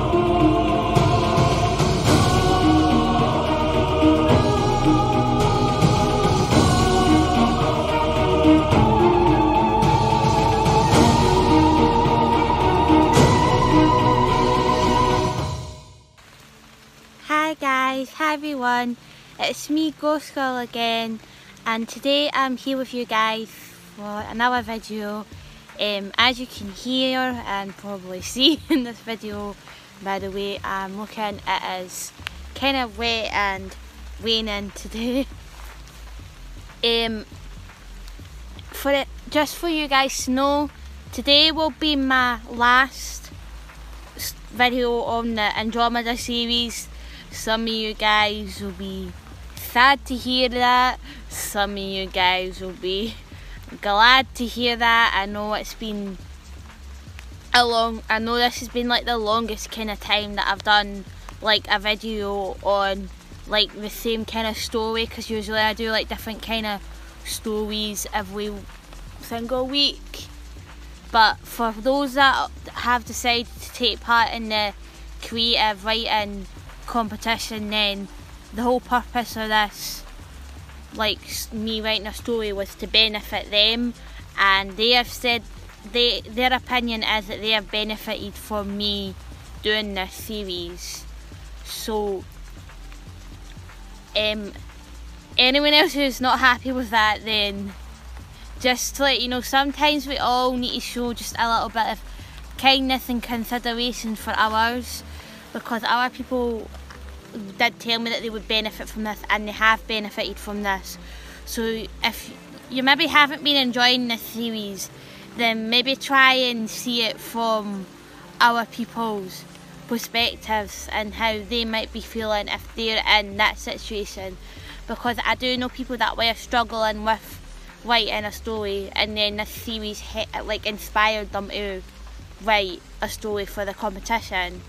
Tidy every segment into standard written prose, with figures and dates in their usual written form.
Hi guys, hi everyone, it's me Ghost Girl again, and today I'm here with you guys for another video. As you can hear and probably see in this video, by the way I'm looking, it is kind of wet and raining today. Just for you guys to know, today will be my last video on the Andromeda series. Some of you guys will be sad to hear that, some of you guys will be glad to hear that. I know this has been like the longest kind of time that I've done like a video on like the same kind of story, because usually I do like different kind of stories every single week. But for those that have decided to take part in the creative writing competition, then the whole purpose of this, like me writing a story, was to benefit them, and they have said their opinion is that they have benefited from me doing this series. So anyone else who's not happy with that, then just to let you know, sometimes we all need to show just a little bit of kindness and consideration for others, because other people did tell me that they would benefit from this, and they have benefited from this. So if you maybe haven't been enjoying this series, then maybe try and see it from other people's perspectives and how they might be feeling if they're in that situation, because I do know people that were struggling with writing a story, and then this series inspired them to write a story for the competition.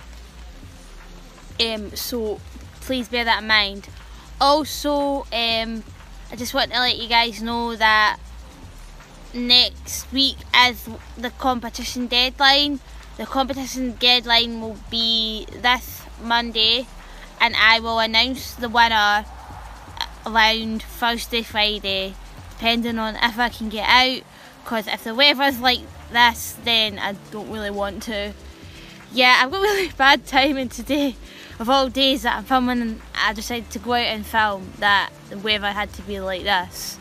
So please bear that in mind. Also, I just want to let you guys know that next week is the competition deadline. The competition deadline will be this Monday, and I will announce the winner around Thursday, Friday, depending on if I can get out, because if the weather's like this, then I don't really want to. Yeah, I've got really bad timing today. Of all days that I'm filming, and I decided to go out and film, that the weather had to be like this,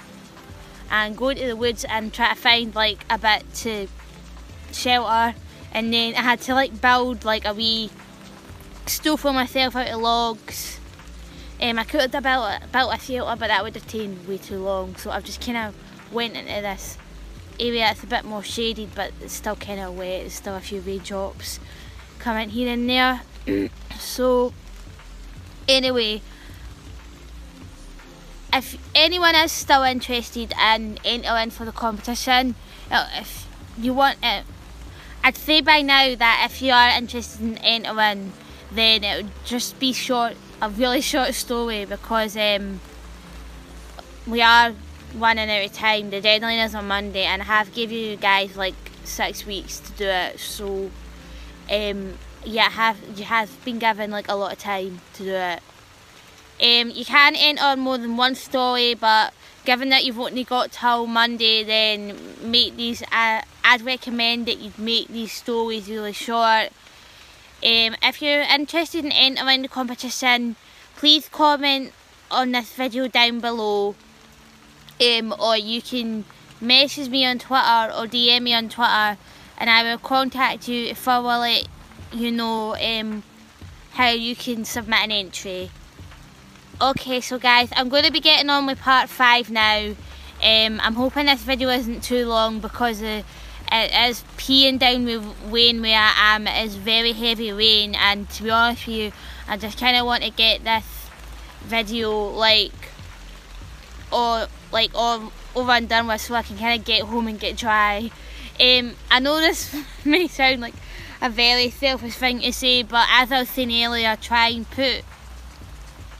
and go to the woods and try to find like a bit to shelter, and then I had to like build like a wee stove for myself out of logs. I could have built a shelter, but that would have taken way too long, so I've just kind of went into this area that's a bit more shaded, but it's still kind of wet. There's still a few raindrops coming here and there. So anyway, if anyone is still interested in entering for the competition, if you want it, I'd say by now that if you are interested in entering, then it would just be a really short story, because we are running out of time. The deadline is on Monday, and I have given you guys like 6 weeks to do it. So yeah, you have been given like a lot of time to do it. You can enter more than one story, but given that you've only got till Monday, then make these. I'd recommend that you make these stories really short. If you're interested in entering the competition, please comment on this video down below, or you can message me on Twitter or DM me on Twitter, and I will contact you if I will let you know how you can submit an entry. Okay, so guys, I'm going to be getting on with part 5 now. I'm hoping this video isn't too long, because it is peeing down with rain where I am. It is very heavy rain, and to be honest with you, I just kind of want to get this video all over and done with, so I can kind of get home and get dry. I know this may sound like a very selfish thing to say, but as I was saying earlier, try and put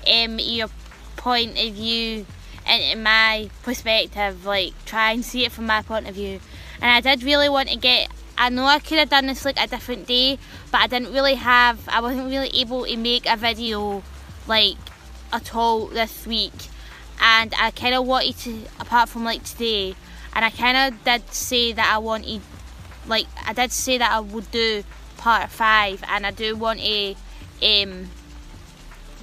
your point of view into my perspective, like try and see it from my point of view. And I did really want to get I know I could have done this like a different day, but I wasn't really able to make a video like at all this week, and I kind of wanted to, apart from like today, and I kind of did say that I wanted, like I did say that I would do part 5, and I do want to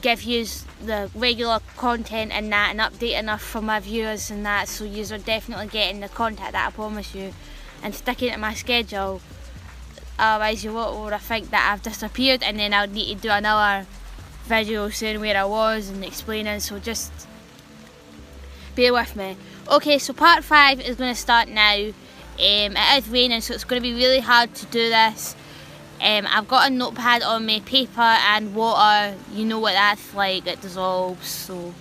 give you the regular content and that, and update enough for my viewers and that, so you are definitely getting the content that I promise you, and sticking to my schedule. Otherwise you would think that I've disappeared, and then I'll need to do another video saying where I was and explaining, so just bear with me. Okay, so part 5 is going to start now. It is raining, so it's going to be really hard to do this. I've got a notepad on my paper and water, you know what that's like, it dissolves. So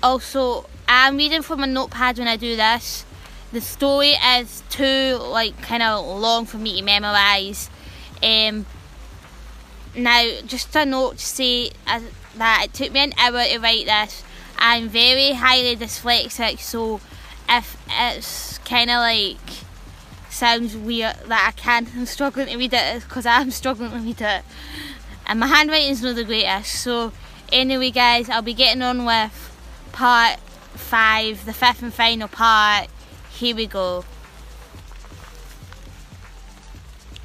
also I'm reading from a notepad when I do this. The story is too like kind of long for me to memorise. Now just a note to say that it took me an hour to write this. I'm very highly dyslexic, so if it's kind of like sounds weird that I'm struggling to read it, because I'm struggling to read it, and my handwriting's not the greatest. So anyway guys, I'll be getting on with part 5, the 5th and final part. Here we go.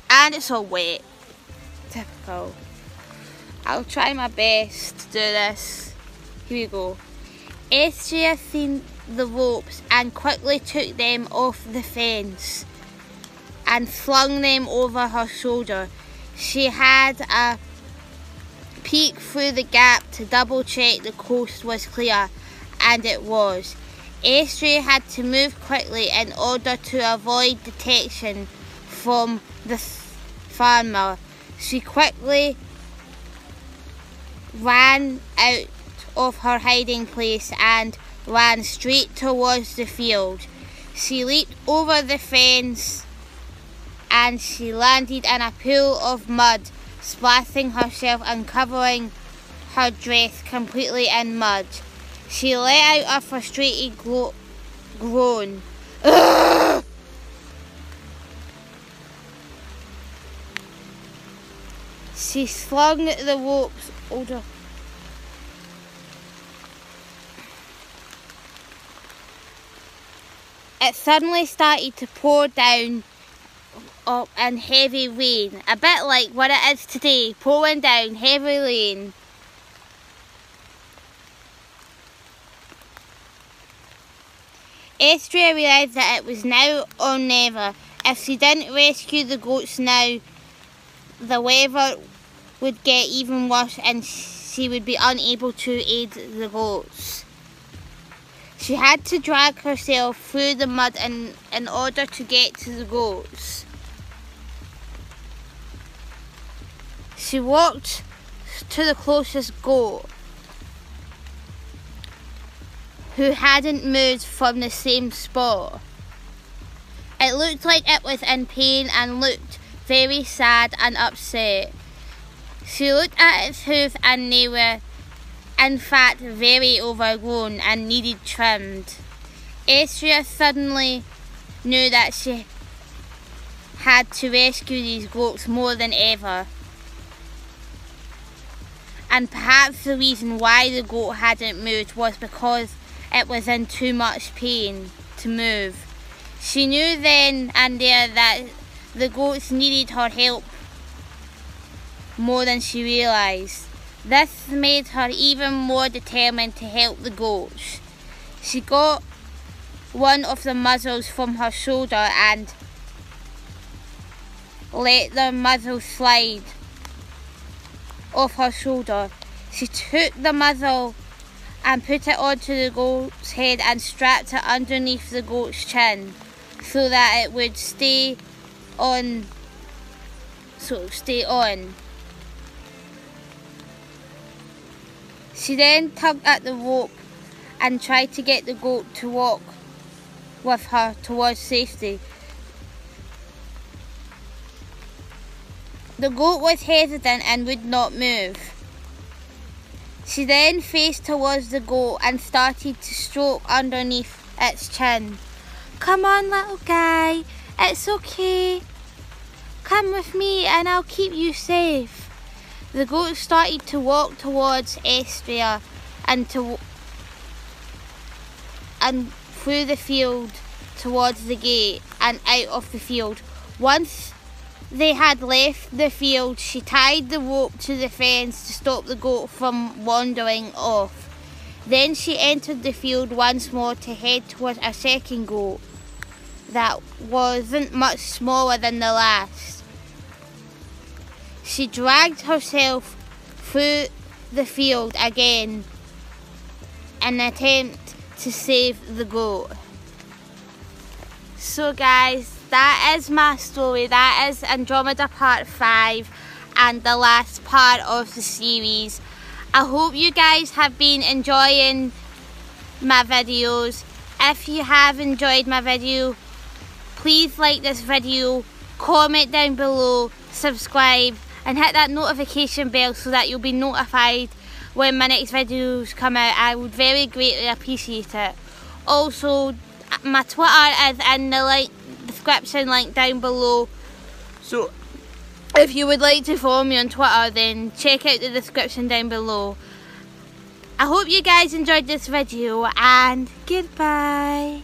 And it's all wet. Typical. I'll try my best to do this. Here we go. Estria seen the ropes and quickly took them off the fence and flung them over her shoulder. She had a peek through the gap to double check the coast was clear, and it was. Estria had to move quickly in order to avoid detection from the farmer. She quickly ran out of her hiding place and ran straight towards the field. She leaped over the fence and she landed in a pool of mud, splashing herself and covering her dress completely in mud. She let out a frustrated groan. Ugh! She slung the ropes over. It suddenly started to pour down up in heavy rain, a bit like what it is today, pouring down heavy rain. Estria realised that it was now or never. If she didn't rescue the goats now, the weather would get even worse and she would be unable to aid the goats. She had to drag herself through the mud in order to get to the goats. She walked to the closest goat, who hadn't moved from the same spot. It looked like it was in pain and looked very sad and upset. She looked at its hooves and they were in fact very overgrown and needed trimmed. Estria suddenly knew that she had to rescue these goats more than ever. And perhaps the reason why the goat hadn't moved was because it was in too much pain to move. She knew then and there that the goats needed her help more than she realised. This made her even more determined to help the goats. She got one of the muzzles from her shoulder and let the muzzle slide off her shoulder. She took the muzzle and put it onto the goat's head and strapped it underneath the goat's chin so that it would stay on. She then tugged at the rope and tried to get the goat to walk with her towards safety. The goat was hesitant and would not move. She then faced towards the goat and started to stroke underneath its chin. "Come on, little guy, It's okay. Come with me and I'll keep you safe. The goat started to walk towards Estria and through the field towards the gate and out of the field. Once they had left the field, she tied the rope to the fence to stop the goat from wandering off. Then she entered the field once more to head towards a second goat that wasn't much smaller than the last. She dragged herself through the field again in an attempt to save the goat. So guys, that is my story. That is Andromeda Part 5 and the last part of the series. I hope you guys have been enjoying my videos. If you have enjoyed my video, please like this video, comment down below, subscribe and hit that notification bell so that you'll be notified when my next videos come out. I would very greatly appreciate it. Also, my Twitter is in the description link down below, so if you would like to follow me on Twitter, then check out the description down below. I hope you guys enjoyed this video and goodbye.